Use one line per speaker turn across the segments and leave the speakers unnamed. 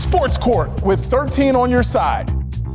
Sports Court with 13 on your side.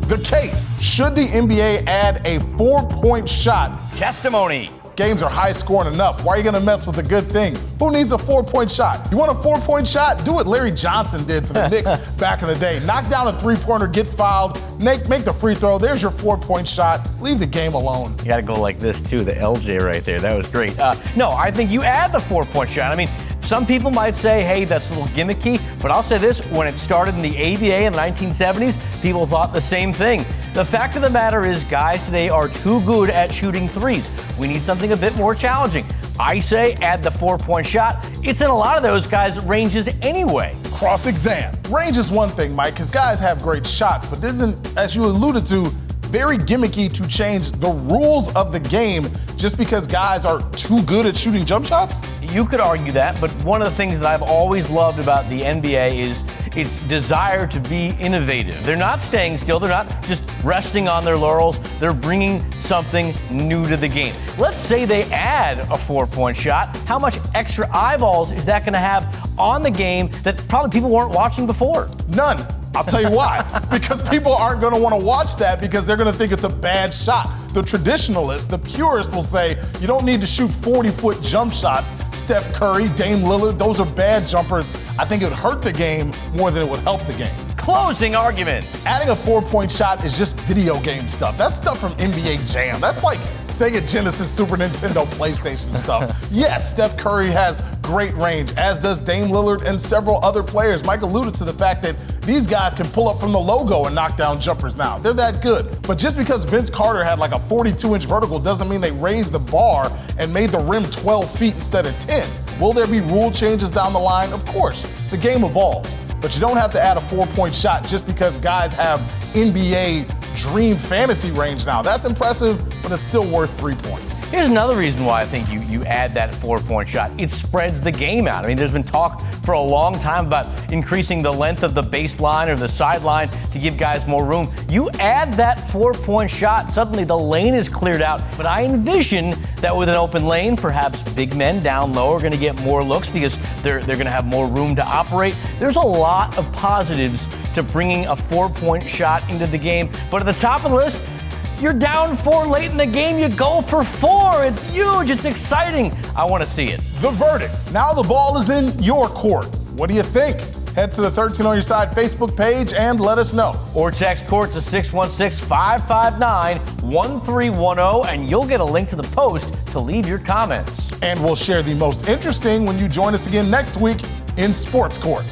The case, should the NBA add a 4-point shot?
Testimony.
Games are high scoring enough. Why are you going to mess with a good thing? Who needs a 4-point shot? You want a 4-point shot? Do what Larry Johnson did for the Knicks back in the day. Knock down a 3-pointer, get fouled, make the free throw. There's your 4-point shot. Leave the game alone.
You got to go like this, too, the LJ right there. That was great. No, I think you add the 4-point shot. I mean, some people might say, hey, that's a little gimmicky, but I'll say this, when it started in the ABA in the 1970s, people thought the same thing. The fact of the matter is, guys today are too good at shooting threes. We need something a bit more challenging. I say add the 4-point shot. It's in a lot of those guys' ranges anyway.
Cross-exam. Range is one thing, Mike, because guys have great shots, but isn't, as you alluded to, very gimmicky to change the rules of the game just because guys are too good at shooting jump shots?
You could argue that, but one of the things that I've always loved about the NBA is its desire to be innovative. They're not staying still. They're not just resting on their laurels. They're bringing something new to the game. Let's say they add a 4-point shot. How much extra eyeballs is that going to have on the game that probably people weren't watching before?
None. I'll tell you why. Because people aren't going to want to watch that because they're going to think it's a bad shot. The traditionalists, the purists will say, you don't need to shoot 40-foot jump shots. Steph Curry, Dame Lillard, those are bad jumpers. I think it would hurt the game more than it would help the game.
Closing arguments.
Adding a 4-point shot is just video game stuff. That's stuff from NBA Jam. That's like Sega Genesis, Super Nintendo, PlayStation stuff. Yes, Steph Curry has great range, as does Dame Lillard and several other players. Mike alluded to the fact that these guys can pull up from the logo and knock down jumpers now. They're that good. But just because Vince Carter had like a 42-inch vertical doesn't mean they raised the bar and made the rim 12 feet instead of 10. Will there be rule changes down the line? Of course. The game evolves. But you don't have to add a 4-point shot just because guys have NBA dream fantasy range now. That's impressive, but it's still worth 3 points.
Here's another reason why I think you add that 4-point shot. It spreads the game out. I mean, there's been talk for a long time about increasing the length of the baseline or the sideline to give guys more room. You add that 4-point shot, suddenly the lane is cleared out. But I envision that with an open lane, perhaps big men down low are going to get more looks because they're going to have more room to operate. There's a lot of positives to bringing a 4-point shot into the game. But at the top of the list, you're down 4 late in the game, you go for 4. It's huge, it's exciting. I want to see it.
The verdict. Now the ball is in your court. What do you think? Head to the 13 on your side Facebook page and let us know.
Or text court to 616-559-1310 and you'll get a link to the post to leave your comments.
And we'll share the most interesting when you join us again next week in Sports Court.